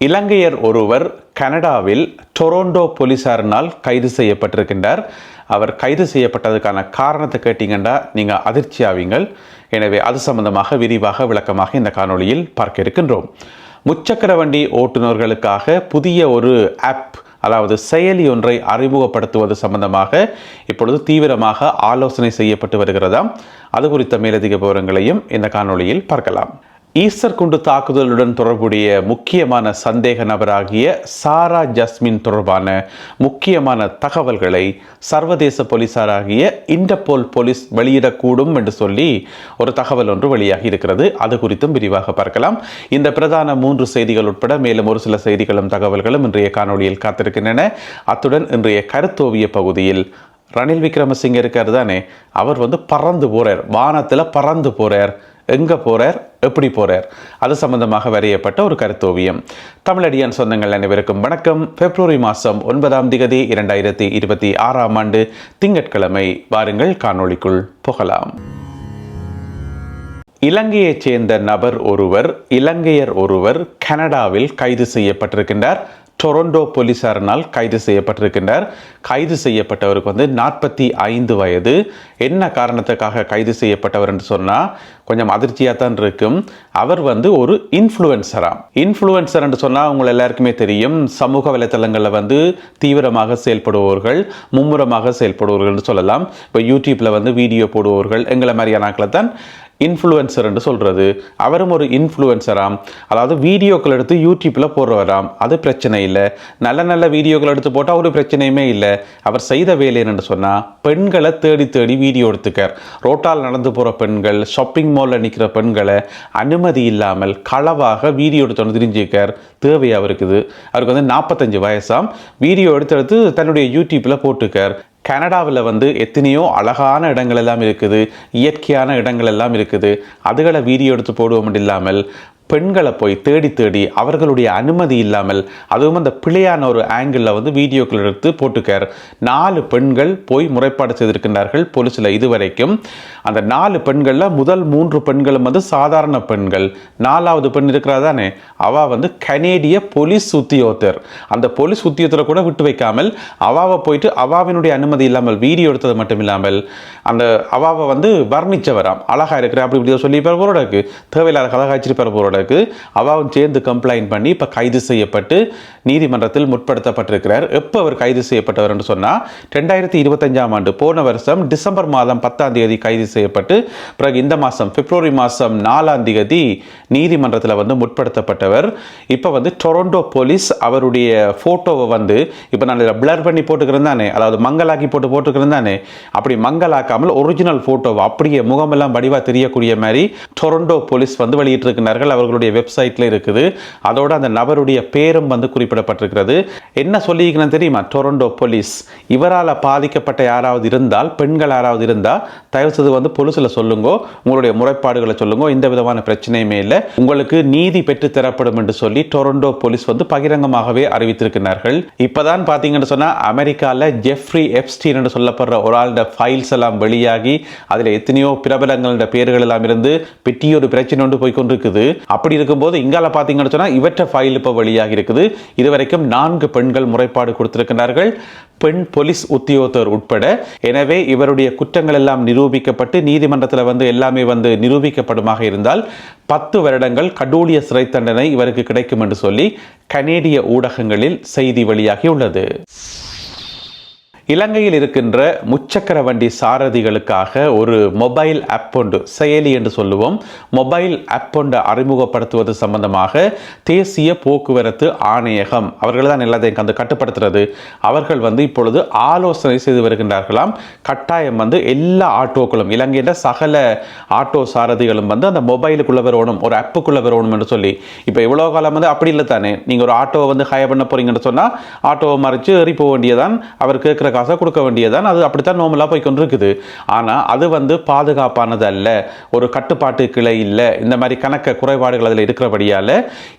இலங்கையர் ஒருவர் கனடாவில் டொரண்டோ போலீசாரினால் கைது செய்யப்பட்டிருக்கின்றார். அவர் கைது செய்யப்பட்டதுக்கான காரணத்தை கேட்டீங்கன்னா நீங்கள் அதிர்ச்சி ஆவீங்கள். எனவே அது சம்பந்தமாக விரிவாக விளக்கமாக இந்த காணொளியில் பார்க்க இருக்கின்றோம். முச்சக்கர வண்டி ஓட்டுநர்களுக்காக புதிய ஒரு ஆப், அதாவது செயலி ஒன்றை அறிமுகப்படுத்துவது சம்பந்தமாக இப்பொழுது தீவிரமாக ஆலோசனை செய்யப்பட்டு வருகிறதாம். அது குறித்த மேலதிக விவரங்களையும் இந்த காணொளியில் பார்க்கலாம். ஈஸ்டர் குண்டு தாக்குதலுடன் தொடர்புடைய முக்கியமான சந்தேக நபராகிய சாரா ஜஸ்மின் தொடர்பான முக்கியமான தகவல்களை சர்வதேச போலீசாராகிய இன்டர்போல் போலீஸ் வெளியிடக்கூடும் என்று சொல்லி ஒரு தகவல் ஒன்று வெளியாகி இருக்கிறது. அது குறித்தும் விரிவாக பார்க்கலாம். இந்த பிரதான 3 செய்திகள் உட்பட மேலும் ஒரு சில செய்திகளும் தகவல்களும் இன்றைய காணொளியில் காத்திருக்கின்றன. அத்துடன் இன்றைய கருத்தோவிய பகுதியில் ரணில் விக்ரமசிங்கே இருக்கார் தானே, அவர் பறந்து போறார், வானத்தில் பறந்து போறார். எங்கே போகிறார், எப்படி போகிறார், அது சம்பந்தமாக வரையப்பட்ட ஒரு கருத்தோவியம். தமிழடியான் சொந்தங்கள் அனைவருக்கும் வணக்கம். பிப்ரவரி மாதம் 9ஆம் தேதி 2026ஆம் ஆண்டு திங்கட்கிழமை. வாருங்கள் காணொளிக்குள் போகலாம். இலங்கையைச் சேர்ந்த இலங்கையர் ஒருவர் கனடாவில் கைது செய்யப்பட்டிருக்கின்றார். டொரண்டோ போலீசாரினால் கைது செய்யப்பட்டிருக்கின்றார். கைது செய்யப்பட்டவருக்கு 45 வயது. என்ன காரணத்துக்காக கைது செய்யப்பட்டவர் என்று சொன்னால் கொஞ்சம் அதிர்ச்சியாக தான் இருக்கும். அவர் ஒரு இன்ஃப்ளூயன்சர் என்று சொன்னால் உங்கள் எல்லாருக்குமே தெரியும். சமூக வலைத்தளங்களில் தீவிரமாக செயல்படுபவர்கள், மும்முரமாக செயல்படுபவர்கள் என்று சொல்லலாம். இப்போ யூடியூப்பில் வீடியோ போடுபவர்கள், எங்களை மாதிரியான ஆட்களை தான் இன்ஃப்ளூயன்சர் என்று சொல்கிறது. அவரும் ஒரு இன்ஃப்ளூயன்சராம், அதாவது வீடியோக்கள் எடுத்து யூடியூப்பில் போடுறவராம். அது பிரச்சனை இல்லை. நல்ல நல்ல வீடியோக்கள் எடுத்து போட்டால் ஒரு பிரச்சனையுமே இல்லை. அவர் செய்த வேலை என்னென்னு சொன்னால் பெண்களை தேடி தேடி வீடியோ எடுத்துக்கார். ரோட்டால் நடந்து போகிற பெண்கள், ஷாப்பிங் மாலில் நிற்கிற பெண்களை அனுமதி இல்லாமல் களவாக வீடியோ எடுத்து தெரிஞ்சுக்கார். தேவை அவருக்கு 45 வயசாம். வீடியோ எடுத்து தன்னுடைய யூடியூப்பில் போட்டுக்கார். கனடாவில் எத்தனையோ அழகான இடங்கள் எல்லாம் இருக்குது, இயற்கையான இடங்கள் எல்லாம் இருக்குது. அதுகளை வீடியோ எடுத்து போடுவோம் இல்லாமல் பெண்களை போய் தேடி தேடி அவர்களுடைய அனுமதி இல்லாமல், அதுவும் அந்த பிழையான ஒரு ஆங்கிளில் வீடியோக்கள் எடுத்து போட்டுக்கார். 4 பெண்கள் போய் முறைப்பாடு செய்திருக்கின்றார்கள் போலீஸில் இதுவரைக்கும். அந்த 4 பெண்களில் முதல் 3 பெண்களும் சாதாரண பெண்கள். 4வது பெண் இருக்கிறாதானே, அவள் கனேடிய போலீஸ் உத்தியோகத்தர். அந்த போலீஸ் உத்தியோகத்தில் கூட விட்டு வைக்காமல் அவாவை போயிட்டு அவாவினுடைய அனுமதி இல்லாமல் வீடியோ எடுத்தது மட்டும் இல்லாமல் அந்த அவாவை வர்ணிச்சவராம். அழகாக இருக்கிற அப்படி இப்படி சொல்லி போறோடக்கு தேவையில்லாத கதை காய்ச்சிருப்பார் போறோட. அவாவும் சேர்ந்து கம்ப்ளைண்ட் பண்ணி இப்ப கைது செய்யப்பட்டு நீதிமன்றத்தில் முற்படுத்தப்பட்டிருக்கிறார். எப்போ அவர் கைது செய்யப்பட்டவர் என்று சொன்னால் 2025ஆம் ஆண்டு போன வருஷம் டிசம்பர் மாதம் 10ஆம் தேதி கைது செய்யப்பட்டு பிறகு இந்த மாதம் பிப்ரவரி மாதம் 4ஆம் தேதி நீதிமன்றத்தில் முற்படுத்தப்பட்டவர். இப்போ டொரண்டோ போலீஸ் அவருடைய போட்டோவை இப்போ நான் பிளர் பண்ணி போட்டுக்கிறேன் தானே, அதாவது மங்கலாக்கி போட்டுக்கிறேன் தானே, அப்படி மங்கலாக்காமல் ஒரிஜினல் போட்டோவை அப்படியே முகமெல்லாம் வடிவா தெரியக்கூடிய மாதிரி டொரண்டோ போலீஸ் வெளியிட்டிருக்கிறார்கள். அவர்களுடைய வெப்சைட்ல இருக்குது. அதோட அந்த நபருடைய பேரும் குறிப்பிடப்பட்டிருக்கிறது. என்ன சொல்லியிருக்கிறேன் தெரியுமா? டொரண்டோ போலீஸ் இவரால் பாதிக்கப்பட்ட யாராவது இருந்தால், பெண்கள் யாராவது இருந்தால் தயவு செய்து போலீஸில் சொல்லுங்க, உங்களுடைய முறைப்பாடுகளை சொல்லுங்க, எந்த விதமான பிரச்சனையுமே இல்லை, உங்களுக்கு நீதி பெற்று தரப்படும் என்று சொல்லி டொரண்டோ போலீஸ் பகிரங்கமாகவே அறிவித்திருக்கிறார்கள். இப்பதான் பாத்தீங்கன்னு சொன்னா அமெரிக்கால ஜெஃப்ரி எப்ஸ்டீன் என்று சொல்லப்படுற ஒரு ஆளுடைய ஃபைல்ஸ் எல்லாம் வெளியாகி அதில் எத்தனையோ பிரபலங்களோட பேர்கள் எல்லாம் இருந்து பெட்டியோட பிரச்சனை ஒன்று போய் கொண்டிருக்குது. அப்படி இருக்கும்போது இங்கால பாத்தீங்கன்னு சொன்னா இவற்ற ஃபைல் இப்ப வெளியாகி இருக்குது. இதுவரைக்கும் 4 பெண்கள் முறைப்பாடு கொடுத்திருக்கிறார்கள், பெண் போலீஸ் உத்தியோகத்தர் உட்பட. எனவே இவருடைய குற்றங்கள் எல்லாம் நிரூபிக்கப்பட்டு நீதிமன்றத்தில் எல்லாமே நிரூபிக்கப்படுமாக இருந்தால் 10 வருடங்கள் கடூழிய சிறை தண்டனை இவருக்கு கிடைக்கும் என்று சொல்லி கனேடிய ஊடகங்களில் செய்தி வெளியாகி உள்ளது. இலங்கையில் இருக்கின்ற முச்சக்கர வண்டி சாரதிகளுக்காக ஒரு மொபைல் ஆப் ஒன்று, செயலி என்று சொல்லுவோம், மொபைல் ஆப் ஒன்று அறிமுகப்படுத்துவது சம்பந்தமாக தேசிய போக்குவரத்து ஆணையகம் அவர்கள் தான் எல்லாத்தையும் கட்டுப்படுத்துறது. அவர்கள் இப்பொழுது ஆலோசனை செய்து வருகின்றார்களாம். கட்டாயம் எல்லா ஆட்டோக்களும், இலங்கையில சகல ஆட்டோ சாரதிகளும் அந்த மொபைலுக்குள்ள வரணும், ஒரு ஆப்புக்குள்ள வரணும் என்று சொல்லி. இப்போ இவ்வளோ காலம் அப்படி இல்லை தானே, நீங்கள் ஒரு ஆட்டோவை ஹயர் பண்ண போறீங்கன்னு சொன்னால் ஆட்டோவை மறைச்சு ஏறி போக வேண்டியதான். அவர் கேட்குற காசை கொடுக்க வேண்டியதான். அது அப்படித்தான் நார்மலாக போய் கொண்டிருக்குது. ஆனால் அது வந்து பாதுகாப்பானது அல்ல, ஒரு கட்டுப்பாட்டு கீழே இல்லை. இந்த மாதிரி கணக்க குறைபாடுகள் அதில் இருக்கிறபடியால்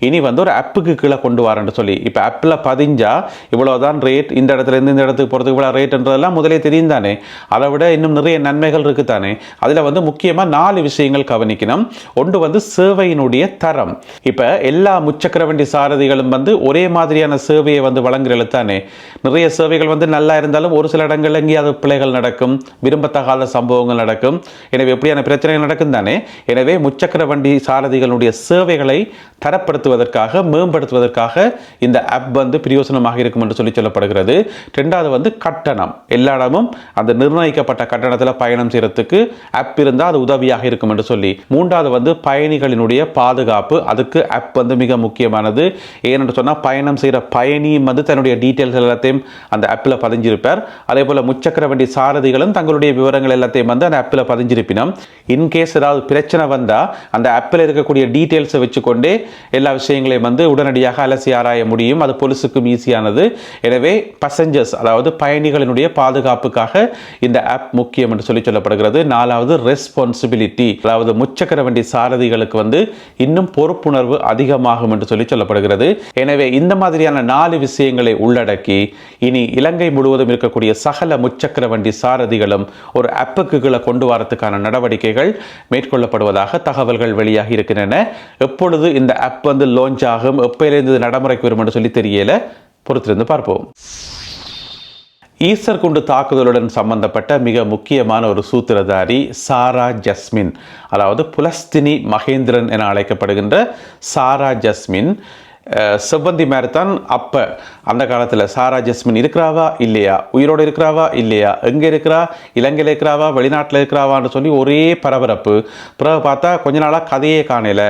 இனி வந்து ஒரு ஆப்புக்கு கீழே கொண்டு வரேன்னு சொல்லி, இப்போ ஆப்பில் பதிஞ்சா இவ்வளோதான் ரேட், இந்த இடத்துல இருந்து இந்த இடத்துக்கு போகிறதுக்கு இவ்வளோ ரேட்ன்றதெல்லாம் முதலே தெரியும் தானே. அதை விட இன்னும் நிறைய நன்மைகள் இருக்குது தானே. அதில் வந்து முக்கியமாக 4 விஷயங்கள் கவனிக்கணும். ஒன்று வந்து சேவையினுடைய தரம். இப்போ எல்லா முச்சக்கர வண்டி சாரதிகளும் வந்து ஒரே மாதிரியான சேவையை வந்து வழங்குறது தானே. நிறைய சேவைகள் வந்து நல்லா இருந்தாலும் ஒரு சில இடங்கள்ல எங்கேயாவது பிழைகள் நடக்கும், விரும்பத்தகாத சம்பவங்கள் நடக்கும். எனவே எப்படியான பிரச்சனைகள் நடக்கும் தானே. எனவே முச்சக்கர வண்டி சாரதிகளுடைய சேவைகளை தரப்படுத்துவதற்காக, மேம்படுத்துவதற்காக இந்த ஆப் வந்து பிரயோசனமாக இருக்கும் என்று சொல்லப்படுகிறது. ரெண்டாவது வந்து கட்டணம். எல்லா இடமும் அந்த நிர்ணயிக்கப்பட்ட கட்டணத்தில் பயணம் செய்யறதுக்கு ஆப் இருந்தால் அது உதவியாக இருக்கும் என்று சொல்லி. மூன்றாவது வந்து பயணிகளினுடைய பாதுகாப்பு. அதுக்கு ஆப் வந்து மிக முக்கியமானது. ஏனென்று சொன்னால் பயணம் செய்கிற பயணியும் வந்து தன்னுடைய டீட்டெயில்ஸ் எல்லாத்தையும் அந்த ஆப்பில் பதிஞ்சிருப்பார். அதே போல் முச்சக்கர வண்டி சாரதிகளும் தங்களுடைய விவரங்கள் எல்லாத்தையும் வந்து அந்த ஆப்பில் பதிஞ்சிருப்பினோம். இன்கேஸ் ஏதாவது பிரச்சனை வந்தால் அந்த ஆப்பில் இருக்கக்கூடிய டீட்டெயில்ஸை வச்சுக்கொண்டே எல்லா விஷயங்களையும் வந்து உடனடியாக அலசி ஆராய முடியும். அது போலீஸுக்கும் ஈஸியானது. எனவே பசஞ்சர்ஸ், அதாவது பயணிகளினுடைய பாதுகாப்புக்காக இந்த ஆப் முக்கியம் என்று சொல்லப்படுகிறது. நாலாவது ரெஸ்பான்சிபிலிட்டி, அதாவது முச்சக்கர வண்டி சாரதிகளுக்கு வந்து இன்னும் பொறுப்புணர்வு அதிகமாகும் என்று சொல்லப்படுகிறது. எனவே இந்த மாதிரியான 4 விஷயங்களை உள்ளடக்கி இனி இலங்கை முழுவதும் இருக்கக்கூடிய சகல முச்சக்கர வண்டி சாரதிகளும் ஒரு ஆப்புக்கு கீழே கொண்டு வரதுக்கான நடவடிக்கைகள் மேற்கொள்ளப்படுவதாக தகவல்கள் வெளியாகி இருக்கின்றன. எப்பொழுது இந்த ஆப் வந்து லான்ச் ஆகும், எப்பயிலிருந்து நடைமுறைக்கு வரும் என்று சொல்லி தெரியல, பொறுத்திருந்து பார்ப்போம். ஈஸ்டர் குண்டு தாக்குதலுடன் சம்பந்தப்பட்ட மிக முக்கியமான ஒரு சூத்திரதாரி சாரா ஜஸ்மின், அதாவது புலஸ்தினி மகேந்திரன் என அழைக்கப்படுகின்ற சாரா ஜஸ்மின் செவ்வந்தி மேரத்தான். அப்போ அந்த காலத்தில் சாரா ஜஸ்மின் இருக்கிறாவா இல்லையா, உயிரோடு இருக்கிறாவா இல்லையா, எங்கே இருக்கிறா, இலங்கையில் இருக்கிறாவா, வெளிநாட்டில் இருக்கிறாவான்னு சொல்லி ஒரே பரபரப்பு. பிறகு பார்த்தா கொஞ்ச நாளாக கதையே காணல.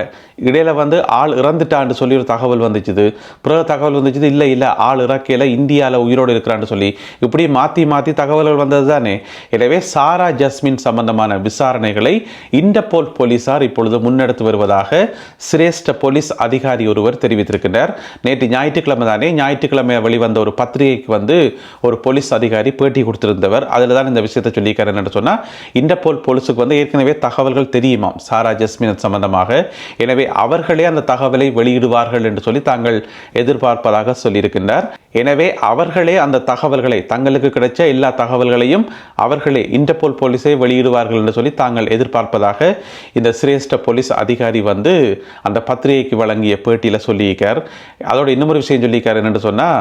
இடையில வந்து ஆள் இறந்துட்டான்னு சொல்லி ஒரு தகவல் வந்துச்சுது. பிறகு தகவல் வந்துச்சுது இல்லை ஆள் இறக்கையில் இந்தியாவில் உயிரோடு இருக்கிறான்னு சொல்லி. இப்படி மாற்றி மாற்றி தகவல்கள் வந்தது தானே. எனவே சாரா ஜஸ்மின் சம்பந்தமான விசாரணைகளை இன்டர்போல் போலீசார் இப்பொழுது முன்னெடுத்து வருவதாக சிரேஷ்ட போலீஸ் அதிகாரி ஒருவர் தெரிவித்திருக்கிறார். நேற்று ஞாயிற்றுக்கிழமை தானே, ஞாயிற்றுக்கிழமை வெளிவந்த ஒரு பத்திரிகைக்கு வந்து ஒரு போலீஸ் அதிகாரி பேட்டி கொடுத்திருந்தவர். அதில் தான் இந்த விஷயத்தை சொல்லியிருக்காரு. என்று சொன்னால் இன்டர்போல் போலீஸுக்கு வந்து ஏற்கனவே தகவல்கள் தெரியுமாம் சாரா ஜஸ்மின் சம்பந்தமாக. எனவே அவர்களே அந்த தகவலை வெளியிடுவார்கள் என்று சொல்லி தாங்கள் எதிர்பார்ப்பதாக சொல்லியிருக்கின்றார். எனவே அவர்களே அந்த தகவல்களை, தங்களுக்கு கிடைச்ச எல்லா தகவல்களையும் அவர்களே இன்டர்போல் போலீஸை வெளியிடுவார்கள் என்று சொல்லி தாங்கள் எதிர்பார்ப்பதாக இந்த சிரேஷ்ட போலீஸ் அதிகாரி வந்து அந்த பத்திரிகைக்கு வழங்கிய பேட்டியில் சொல்லியிருக்கார். அதோட இன்னொரு விஷயம் சொல்லியிருக்காரு என்னென்னு சொன்னால்,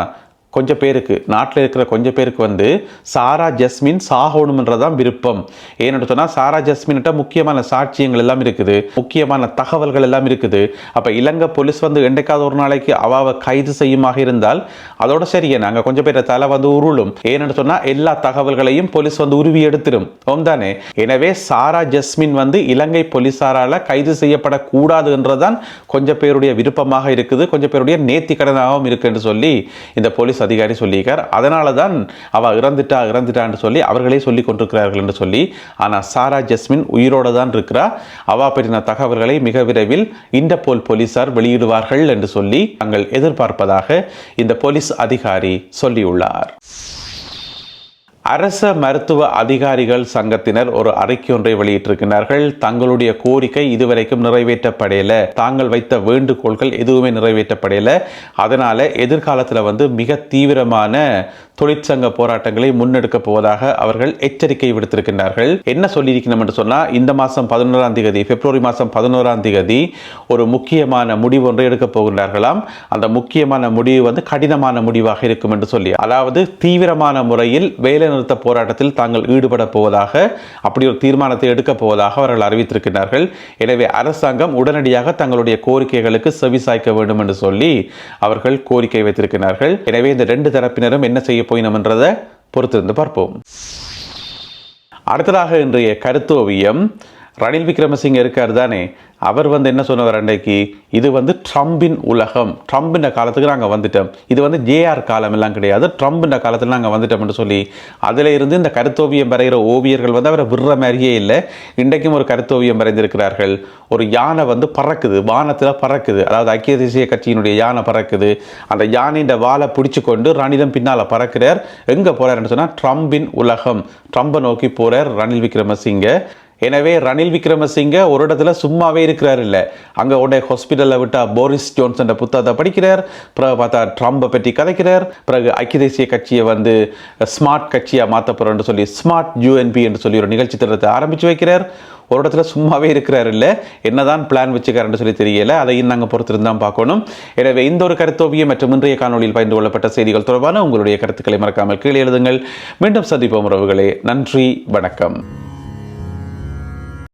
கொஞ்சம் பேருக்கு, நாட்டில் இருக்கிற கொஞ்சம் பேருக்கு வந்து சாரா ஜஸ்மின் சாகணும்ன்றதான் விருப்பம். ஏன்னு சொன்னால் சாரா ஜஸ்மின்கிட்ட முக்கியமான சாட்சியங்கள் எல்லாம் இருக்குது, முக்கியமான தகவல்கள் எல்லாம் இருக்குது. அப்போ இலங்கை போலீஸ் வந்து என்றைக்காவது ஒரு நாளைக்கு அவாவை கைது செய்யுமாக இருந்தால் அதோட சரியே நாங்கள் கொஞ்சம் பேரை தலை வந்து உருளும். ஏன்னு சொன்னால் எல்லா தகவல்களையும் போலீஸ் வந்து உருவி எடுத்துரும் தானே. எனவே சாரா ஜஸ்மின் வந்து இலங்கை போலீசாரால் கைது செய்யப்படக்கூடாது என்றுதான் கொஞ்சம் பேருடைய விருப்பமாக இருக்குது, கொஞ்சம் பேருடைய நேர்த்தி கடனாகவும் இருக்கு என்று சொல்லி இந்த போலீஸ் அதிகாரி சொல்லியிருக்கார். அதனால தான் அவ இறந்துட்டான்னு சொல்லி அவர்களே சொல்லி கொண்டிருக்கிறார்கள் என்று சொல்லி. ஆனால் சாரா ஜஸ்மின் உயிரோடு தான் இருக்கிறா. அவா பற்றின தகவல்களை மிக விரைவில் இன்டர்போல் போலீசார் வெளியிடுவார்கள் என்று சொல்லி நாங்கள் எதிர்பார்ப்பதாக இந்த போலீஸ் அதிகாரி சொல்லியுள்ளார். அரச மருத்துவ அதிகாரிகள் சங்கத்தினர் ஒரு அறிக்கை ஒன்றை வெளியிட்டிருக்கிறார்கள். தங்களுடைய கோரிக்கை இதுவரைக்கும் நிறைவேற்றப்படையல, தாங்கள் வைத்த வேண்டுகோள்கள் எதுவுமே நிறைவேற்றப்படையல. அதனால எதிர்காலத்தில் வந்து மிக தீவிரமான தொழிற்சங்க போராட்டங்களை முன்னெடுக்க போவதாக அவர்கள் எச்சரிக்கை விடுத்திருக்கின்றார்கள். என்ன சொல்லியிருக்கணும் என்று சொன்னால், இந்த மாதம் 11ஆம் தேதி, பிப்ரவரி மாதம் 11ஆம் தேதி ஒரு முக்கியமான முடிவு ஒன்றை எடுக்க போகின்றார்களாம். அந்த முக்கியமான முடிவு வந்து கடினமான முடிவாக இருக்கும் என்று சொல்லி, அதாவது தீவிரமான முறையில் வேலை நிறுத்த போராட்டத்தில் தாங்கள் ஈடுபட போவதாக, அப்படி ஒரு தீர்மானத்தை எடுக்க போவதாக அவர்கள் அறிவித்திருக்கிறார்கள். எனவே அரசாங்கம் உடனடியாக தங்களுடைய கோரிக்கைகளுக்கு செவிசாய்க்க வேண்டும் என்று சொல்லி அவர்கள் கோரிக்கை வைத்திருக்கிறார்கள். எனவே இந்த 2 தரப்பினரும் என்ன செய்ய போயினோம் என்றதை பொறுத்திருந்து பார்ப்போம். அடுத்ததாக இன்றைய கருத்தோவியம். ரணில் விக்ரமசிங்க இருக்கார் தானே, அவர் என்ன சொன்னவர் அன்றைக்கு, இது ட்ரம்பின் உலகம், ட்ரம்பின் காலத்துக்கு நாங்கள் வந்துட்டோம், இது ஜேஆர் காலம் எல்லாம் கிடையாது, ட்ரம்பின் காலத்தில் நாங்கள் வந்துட்டோம்னு சொல்லி அதில் இருந்து இந்த கருத்தோவியம் வரைகிற ஓவியர்கள் அவரை விடுற மாதிரியே இல்லை. இன்றைக்கும் ஒரு கருத்தோவியம் வரைந்திருக்கிறார்கள். ஒரு யானை பறக்குது, வானத்தில் பறக்குது, அதாவது ஐக்கிய தேசிய கட்சியினுடைய யானை பறக்குது. அந்த யானையின் வாழை பிடிச்சு கொண்டு ரணிலும் பின்னால் பறக்கிறார். எங்கே போகிறார்னு சொன்னால் ட்ரம்பின் உலகம், ட்ரம்பை நோக்கி போகிறார் ரணில் விக்ரமசிங்க. எனவே ரணில் விக்ரமசிங்க ஒரு இடத்துல சும்மாவே இருக்கிறார் இல்லை, அங்கே உடைய ஹாஸ்பிட்டலில் விட்டால் போரிஸ் ஜோன்சன் புத்தகத்தை படிக்கிறார், பிறகு பார்த்தா ட்ரம்பை பற்றி கதைக்கிறார், பிறகு ஐக்கிய தேசிய கட்சியை ஸ்மார்ட் கட்சியாக மாற்ற போகிறோன்னு சொல்லி ஸ்மார்ட் யூஎன்பி என்று சொல்லி ஒரு நிகழ்ச்சி திட்டத்தை ஆரம்பித்து வைக்கிறார். ஒரு இடத்துல சும்மாவே இருக்கிறார் இல்லை, என்னதான் பிளான் வச்சுக்காருன்னு சொல்லி தெரியல, அதையும் நாங்கள் பொறுத்திருந்தான் பார்க்கணும். எனவே இந்த ஒரு கருத்தோவியம் மற்றும் இன்றைய காணொலியில் பகிர்ந்து கொள்ளப்பட்ட செய்திகள் தொடர்பான உங்களுடைய கருத்துக்களை மறக்காமல் கீழே எழுதுங்கள். மீண்டும் சந்திப்போம் உறவுகளே. நன்றி, வணக்கம்.